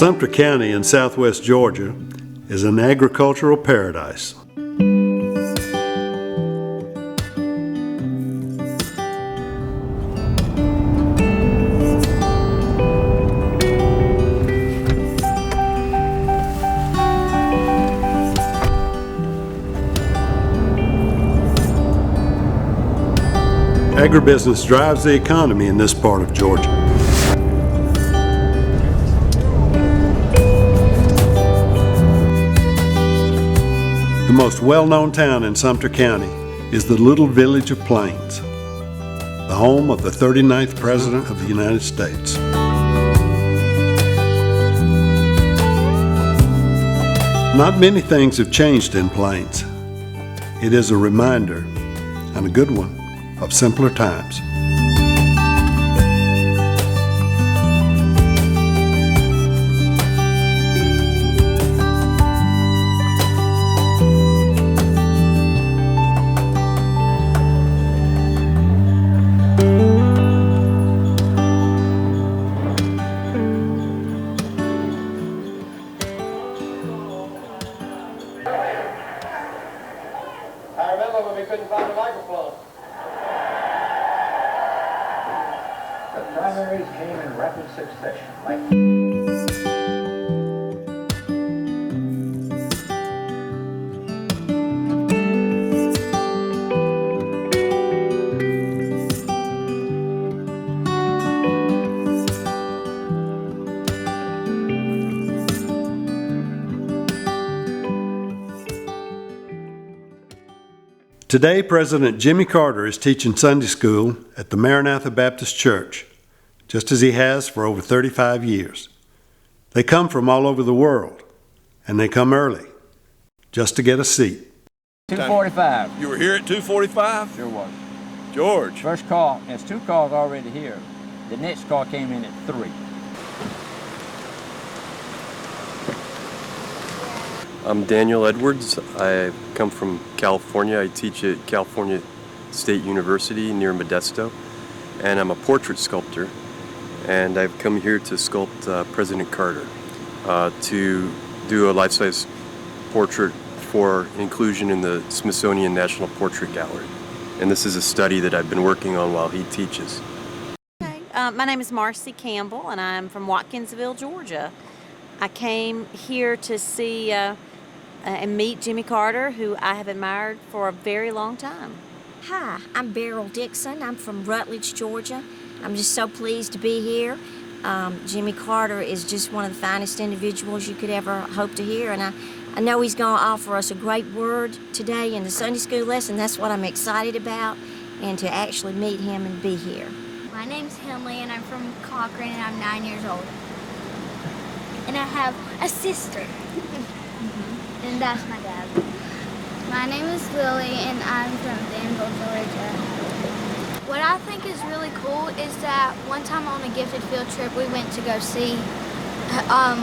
Sumter County in southwest Georgia is an agricultural paradise. Agribusiness drives the economy in this part of Georgia. The most well-known town in Sumter County is the little village of Plains, the home of the 39th President of the United States. Not many things have changed in Plains. It is a reminder, and a good one, of simpler times. I remember when we couldn't find a microphone. The primaries came in rapid succession. Today, President Jimmy Carter is teaching Sunday school at the Maranatha Baptist Church, just as he has for over 35 years. They come from all over the world, and they come early, just to get a seat. 2:45. You were here at 2:45? Sure was. George. First call, there's two calls already here. The next call came in at 3. I'm Daniel Edwards. I come from California. I teach at California State University near Modesto, and I'm a portrait sculptor. And I've come here to sculpt President Carter, to do a life-size portrait for inclusion in the Smithsonian National Portrait Gallery. And this is a study that I've been working on while he teaches. My name is Marcy Campbell, and I'm from Watkinsville, Georgia. I came here to see and meet Jimmy Carter, who I have admired for a very long time. Hi, I'm Beryl Dixon. I'm from Rutledge, Georgia. I'm just so pleased to be here. Jimmy Carter is just one of the finest individuals you could ever hope to hear, and I know he's going to offer us a great word today in the Sunday school lesson. That's what I'm excited about, and to actually meet him and be here. My name's Henley, and I'm from Cochran, and I'm 9 years old. And I have a sister. And that's my dad. My name is Lily, and I'm from Danville, Georgia. What I think is really cool is that one time on a gifted field trip, we went to go see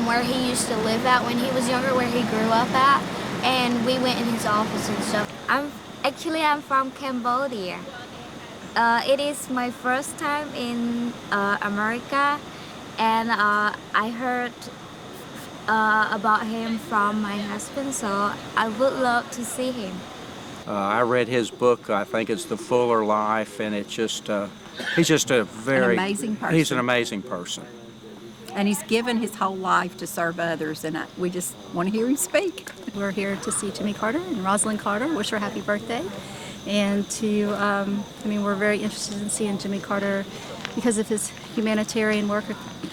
where he used to live at when he was younger, where he grew up at, and we went in his office and stuff. I'm from Cambodia. It is my first time in America, and I heard about him from my husband, so I would love to see him. I read his book. I think it's The Fuller Life, and it's just he's just a very amazing person. He's an amazing person, and he's given his whole life to serve others, and we just want to hear him speak. We're here to see Jimmy Carter and Rosalind Carter, wish her a happy birthday, and to we're very interested in seeing Jimmy Carter because of his humanitarian work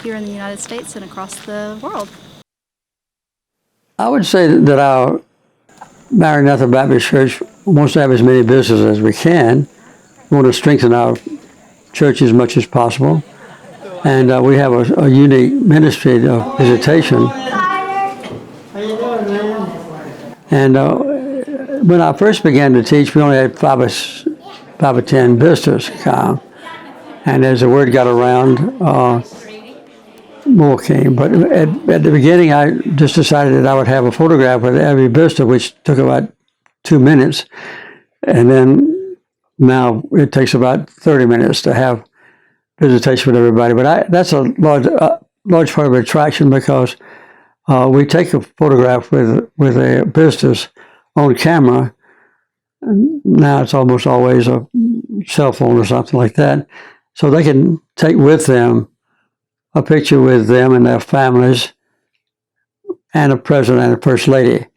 here in the United States and across the world. I would say that our Maranatha Baptist Church wants to have as many visitors as we can. We want to strengthen our church as much as possible. And we have a unique ministry of visitation. How you doing, man? And when I first began to teach, we only had 5 or 10 visitors come. And as the word got around, more came. But at the beginning, I just decided that I would have a photograph with every visitor, which took about 2 minutes. And then now it takes about 30 minutes to have visitation with everybody. But that's a large part of the attraction, because we take a photograph with the visitors on camera. Now it's almost always a cell phone or something like that, so they can take with them a picture with them and their families and a president and a first lady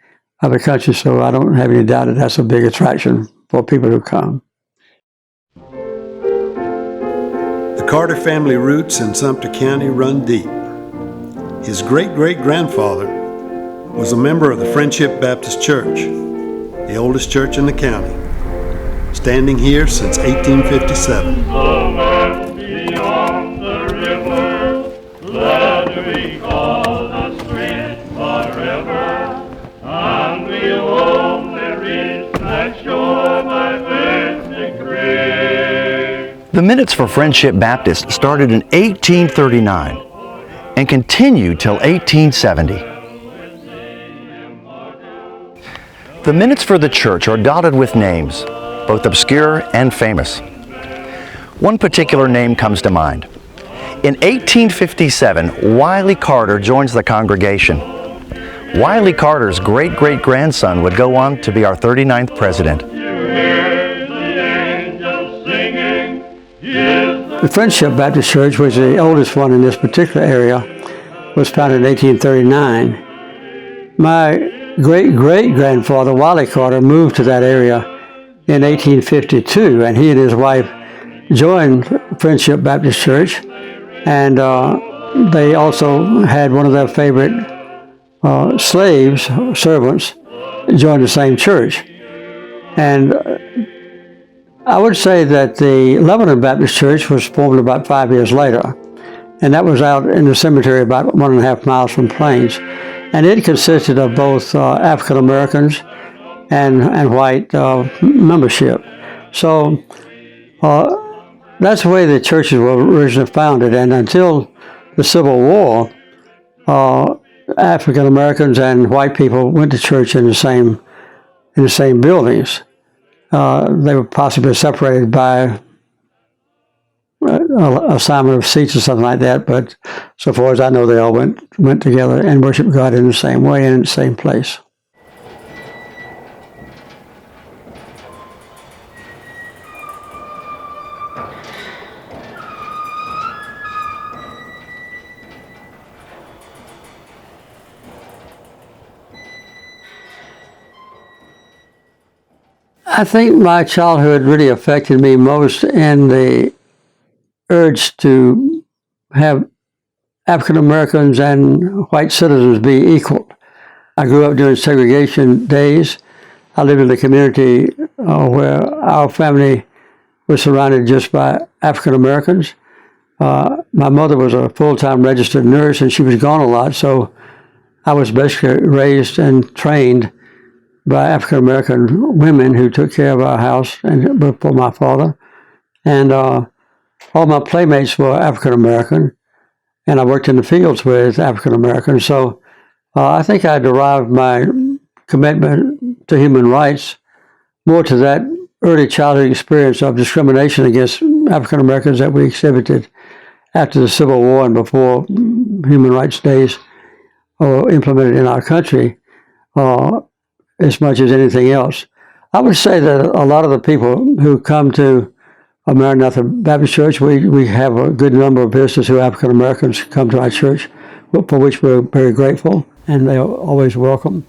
of the country. So I don't have any doubt that that's a big attraction for people who come. The Carter family roots in Sumter County run deep. His great-great-grandfather was a member of the Friendship Baptist Church, the oldest church in the county, standing here since 1857. The Minutes for Friendship Baptist started in 1839 and continued till 1870. The minutes for the church are dotted with names, both obscure and famous. One particular name comes to mind. In 1857, Wiley Carter joins the congregation. Wiley Carter's great-great-grandson would go on to be our 39th president. The Friendship Baptist Church, which is the oldest one in this particular area, was founded in 1839. My great-great-grandfather, Wiley Carter, moved to that area in 1852, and he and his wife joined Friendship Baptist Church, and they also had one of their favorite servants, join the same church. And I would say that the Lebanon Baptist Church was formed about 5 years later, and that was out in the cemetery about 1.5 miles from Plains. And it consisted of both African Americans and white membership. So that's the way the churches were originally founded. And until the Civil War, African Americans and white people went to church in the same buildings. They were possibly separated by assignment of seats or something like that, but so far as I know, they all went together and worshiped God in the same way and in the same place. I think my childhood really affected me most in the urge to have African Americans and white citizens be equal. I grew up during segregation days. I lived in a community where our family was surrounded just by African Americans. My mother was a full-time registered nurse, and she was gone a lot, so I was basically raised and trained by African American women who took care of our house and for my father. And all my playmates were African American, and I worked in the fields with African Americans. So I think I derived my commitment to human rights more to that early childhood experience of discrimination against African Americans that we exhibited after the Civil War and before human rights days were implemented in our country. As much as anything else. I would say that a lot of the people who come to Maranatha Baptist Church, we have a good number of visitors who are African Americans who come to our church, for which we're very grateful, and they are always welcome.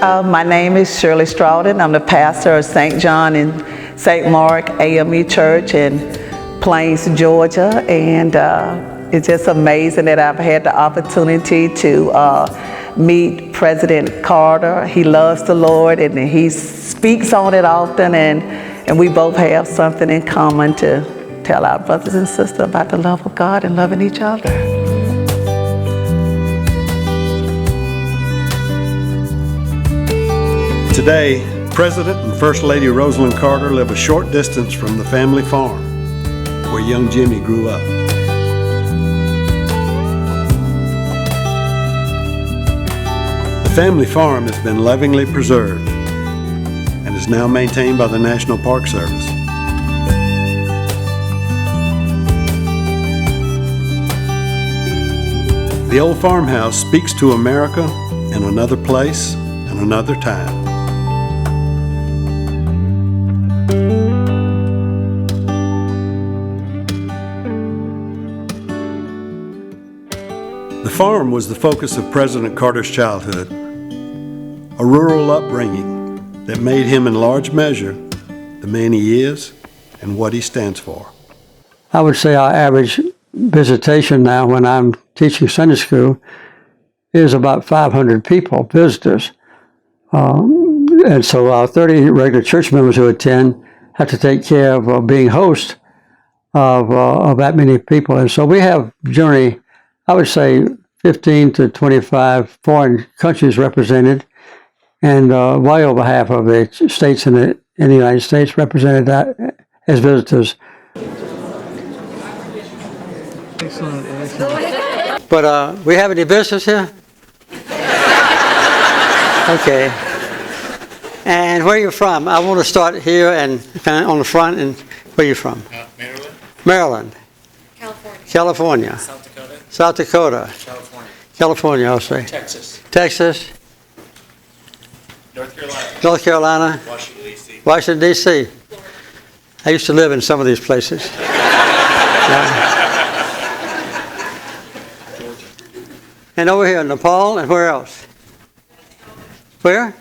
My name is Shirley Stroughton. I'm the pastor of St. John and St. Mark AME Church in Plains, Georgia, and it's just amazing that I've had the opportunity to meet President Carter. He loves the Lord and he speaks on it often, and we both have something in common to tell our brothers and sisters about the love of God and loving each other. Today, President and First Lady Rosalind Carter live a short distance from the family farm where young Jimmy grew up. The family farm has been lovingly preserved and is now maintained by the National Park Service. The old farmhouse speaks to America in another place and another time. The farm was the focus of President Carter's childhood, a rural upbringing that made him in large measure the man he is and what he stands for. I would say our average visitation now when I'm teaching Sunday school is about 500 people, visitors. And so our 30 regular church members who attend have to take care of being host of that many people. And so we have generally, I would say, 15 to 25 foreign countries represented, and way over half of the states in the United States represented as visitors. Excellent, excellent. But we have any visitors here? Okay. And where are you from? I want to start here and kind of on the front. And where are you from? Maryland. Maryland. California. California. South Dakota. South Dakota. California. California, I'll say. Texas. Texas. North Carolina. North Carolina. Washington, D.C. Washington, D.C. I used to live in some of these places. Yeah. And over here, Nepal, and where else? Where?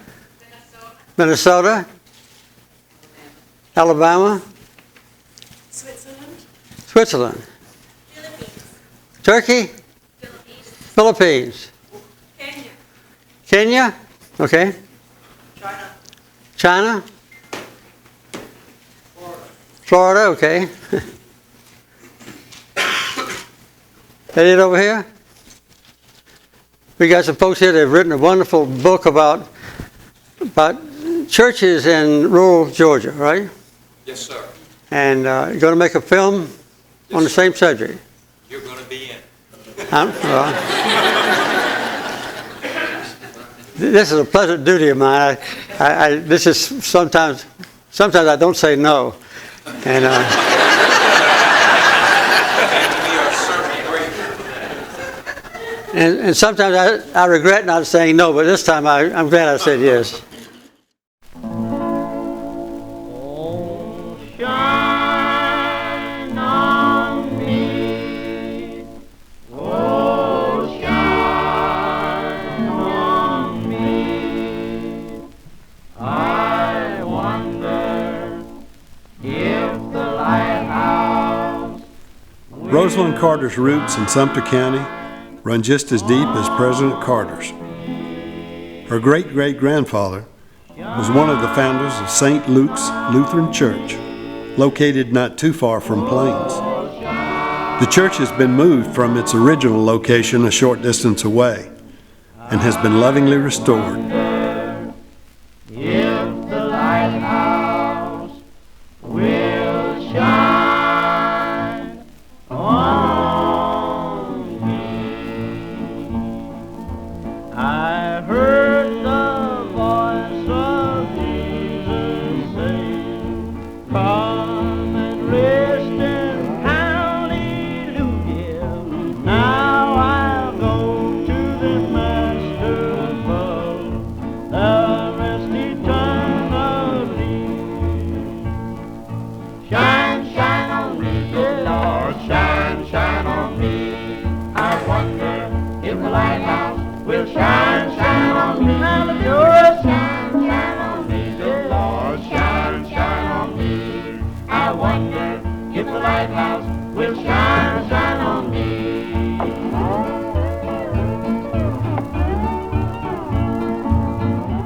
Minnesota. Alabama. Switzerland. Turkey. Philippines. Kenya. Okay. China. Florida, okay. That it over here? We got some folks here that have written a wonderful book about churches in rural Georgia, right? Yes, sir. And you're going to make a film on the same subject. You're going to be in. This is a pleasant duty of mine. This is sometimes I don't say no, and. And sometimes I regret not saying no, but this time I'm glad I said yes. Shine on me. Oh, shine on me. I wonder if the lighthouse. Rosalind Carter's roots in Sumter County run just as deep as President Carter's. Her great-great-grandfather was one of the founders of St. Luke's Lutheran Church, located not too far from Plains. The church has been moved from its original location a short distance away and has been lovingly restored. If the lighthouse will shine on me. I heard the voice of Jesus say, come and rest in hallelujah. Now I'll go to the Master above, the rest eternally. Shine, shine on me, good Lord, shine, shine on me. I wonder if the lighthouse will shine, shine on me. Hallelujah, shine, shine on me, good Lord, shine, shine on me. I wonder if the lighthouse will shine, shine on me.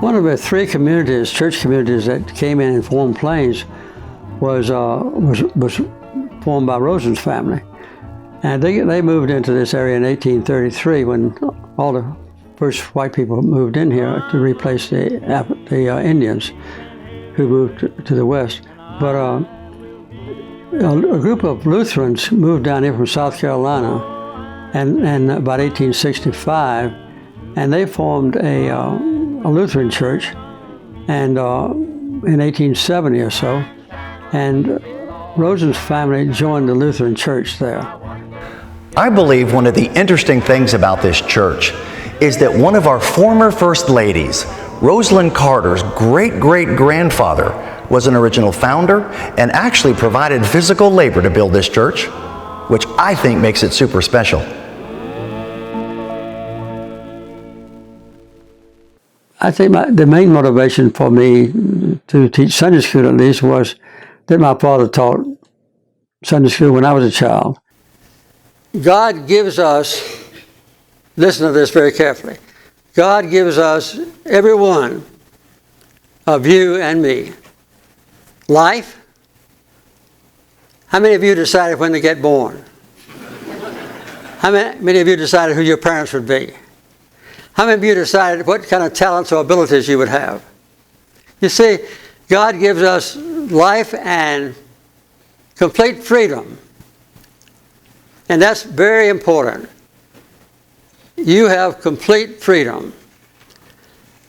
One of the three communities, church communities that came in and formed Plains was formed by Rosen's family. And they moved into this area in 1833 when all the first white people moved in here to replace the Indians who moved to the west. But a group of Lutherans moved down here from South Carolina and about 1865, and they formed a Lutheran church and in 1870 or so, and Rosen's family joined the Lutheran church there. I believe one of the interesting things about this church is that one of our former First Ladies, Rosalind Carter's great-great-grandfather, was an original founder and actually provided physical labor to build this church, which I think makes it super special. I think the main motivation for me to teach Sunday school, at least, was that my father taught Sunday school when I was a child. God gives us, listen to this very carefully, God gives us, every one of you and me, life. How many of you decided when to get born? How many of you decided who your parents would be? How many of you decided what kind of talents or abilities you would have? You see, God gives us life and complete freedom. And that's very important. You have complete freedom.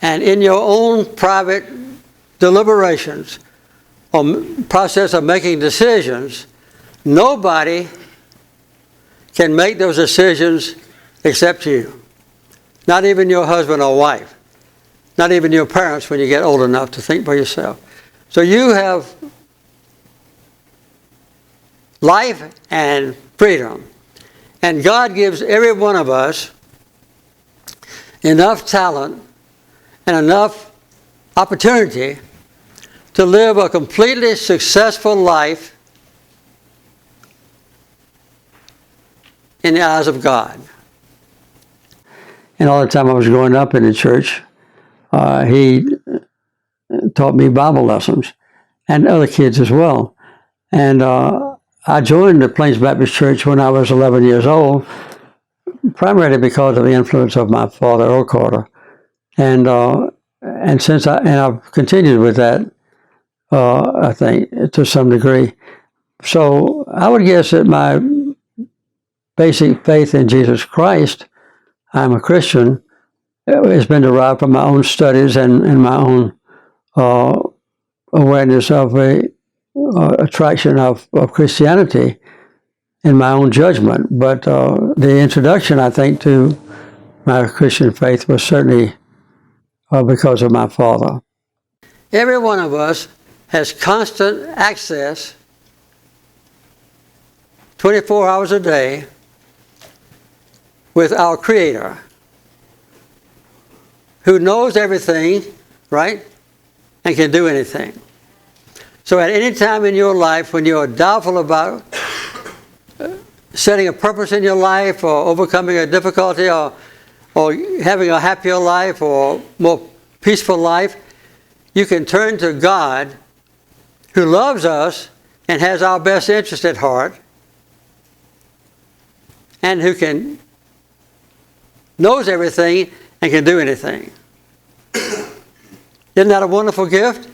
And in your own private deliberations or process of making decisions, nobody can make those decisions except you. Not even your husband or wife. Not even your parents when you get old enough to think for yourself. So you have life and freedom. And God gives every one of us enough talent and enough opportunity to live a completely successful life in the eyes of God. And all the time I was growing up in the church, he taught me Bible lessons, and other kids as well. And I joined the Plains Baptist Church when I was 11 years old, primarily because of the influence of my father, Earl Carter. And I've continued with that, I think, to some degree. So I would guess that my basic faith in Jesus Christ, I'm a Christian, has been derived from my own studies and my own awareness of attraction of Christianity in my own judgment. But the introduction, I think, to my Christian faith was certainly because of my father. Every one of us has constant access 24 hours a day with our Creator, who knows everything, right, and can do anything. So at any time in your life when you're doubtful about setting a purpose in your life or overcoming a difficulty or having a happier life or more peaceful life, you can turn to God, who loves us and has our best interest at heart, and who knows everything and can do anything. Isn't that a wonderful gift?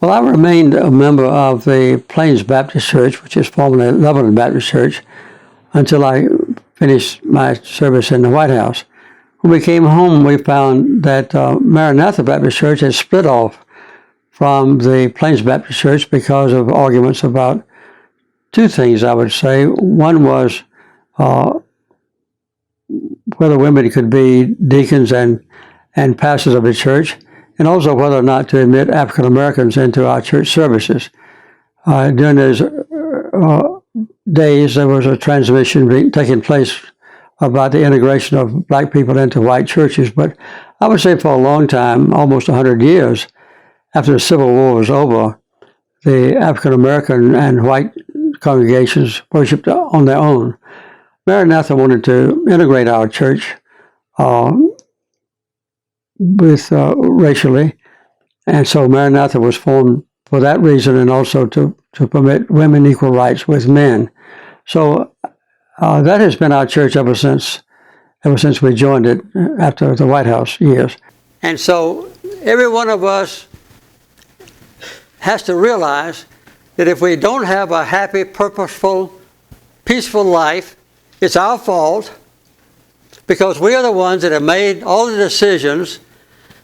Well, I remained a member of the Plains Baptist Church, which is formerly Lebanon Baptist Church, until I finished my service in the White House. When we came home, we found that Maranatha Baptist Church had split off from the Plains Baptist Church because of arguments about two things, I would say. One was whether women could be deacons and pastors of the church, and also whether or not to admit African Americans into our church services. During those days, there was a transition taking place about the integration of black people into white churches. But I would say for a long time, almost 100 years, after the Civil War was over, the African American and white congregations worshiped on their own. Maranatha wanted to integrate our church racially, and so Maranatha was formed for that reason, and also to permit women equal rights with men. So that has been our church ever since we joined it after the White House years. And so every one of us has to realize that if we don't have a happy, purposeful, peaceful life, it's our fault, because we are the ones that have made all the decisions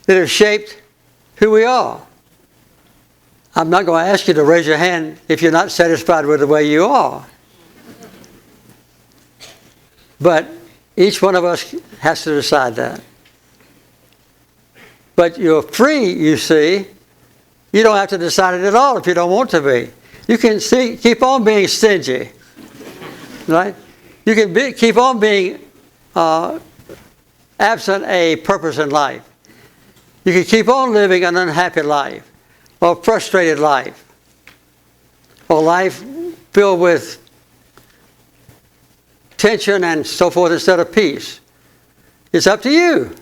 that have shaped who we are. I'm not going to ask you to raise your hand if you're not satisfied with the way you are. But each one of us has to decide that. But you're free, you see. You don't have to decide it at all if you don't want to be. You can keep on being stingy, right? You can keep on being absent a purpose in life. You can keep on living an unhappy life, or a frustrated life, or life filled with tension and so forth instead of peace. It's up to you.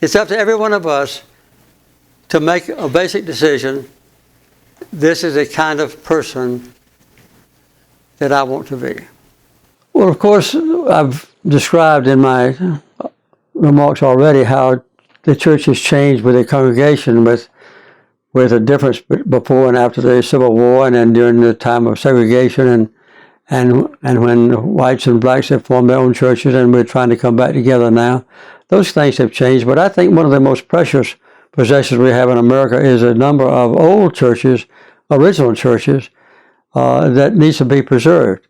It's up to every one of us to make a basic decision. This is the kind of person that I want to be. Well, of course, I've described in my remarks already how the church has changed with the congregation, with a difference before and after the Civil War, and then during the time of segregation, and when whites and blacks have formed their own churches, and we're trying to come back together now. Those things have changed, but I think one of the most precious possessions we have in America is a number of old churches, original churches, that needs to be preserved.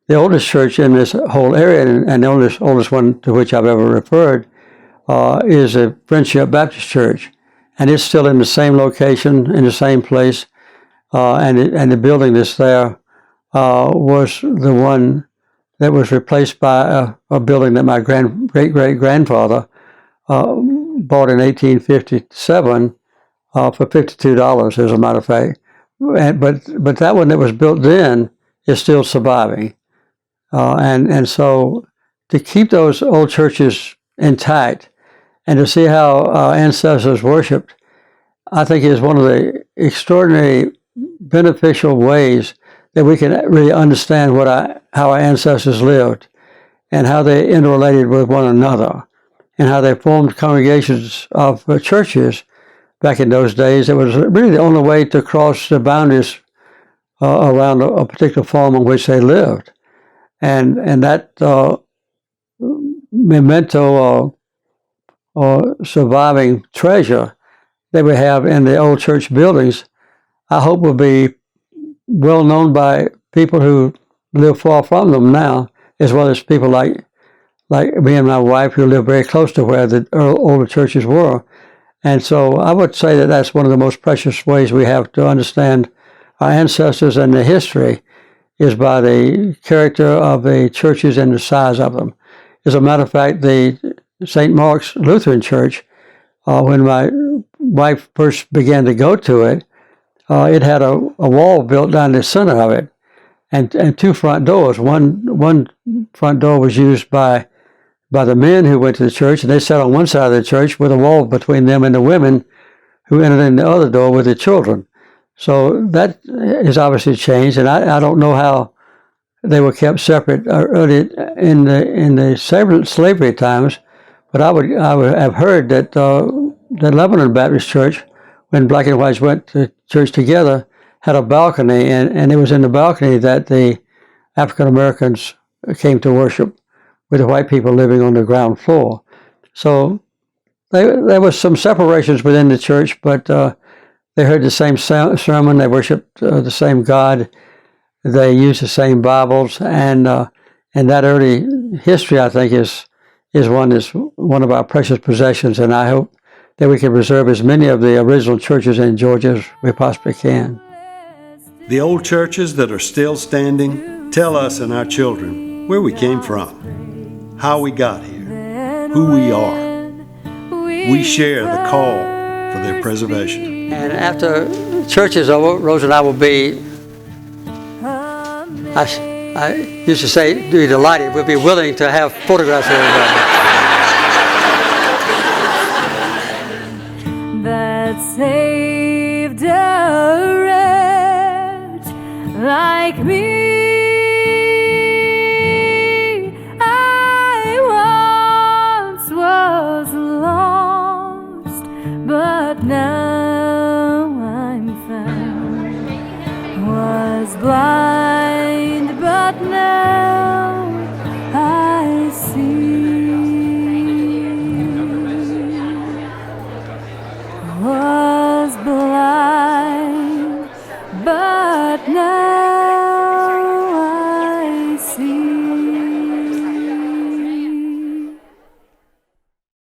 The oldest church in this whole area, and the oldest one to which I've ever referred, is the Friendship Baptist Church, and it's still in the same location, in the same place, and the building that's there was the one that was replaced by a building that my great-great-grandfather bought in 1857 for $52, as a matter of fact. But that one that was built then is still surviving. And so to keep those old churches intact and to see how our ancestors worshipped, I think is one of the extraordinary beneficial ways that we can really understand how our ancestors lived and how they interrelated with one another and how they formed congregations of churches back in those days. It was really the only way to cross the boundaries around a particular farm on which they lived. And that memento or surviving treasure that we have in the old church buildings, I hope will be well known by people who live far from them now, as well as people like me and my wife who live very close to where the older churches were. And so I would say that that's one of the most precious ways we have to understand our ancestors and the history is by the character of the churches and the size of them. As a matter of fact, the St. Mark's Lutheran Church, when my wife first began to go to it, it had a wall built down the center of it, and two front doors. One front door was used by the men who went to the church, and they sat on one side of the church with a wall between them and the women who entered in the other door with the children. So that has obviously changed, and I don't know how they were kept separate early in the slavery times, but I would have heard that the Lebanon Baptist Church, when black and whites went to church together, had a balcony, and it was in the balcony that the African Americans came to worship, with the white people living on the ground floor. So there was some separations within the church, but they heard the same sermon, they worshiped the same God, they used the same Bibles, and that early history, I think, is one of our precious possessions, and I hope that we can preserve as many of the original churches in Georgia as we possibly can. The old churches that are still standing tell us and our children where we came from, how we got here, who we are. We share the call for their preservation. And after church is over, Rose and I will be, I used to say, be delighted. We'll be willing to have photographs of everybody. That saved a wretch like me. I once was lost, but now I'm found. Was blind.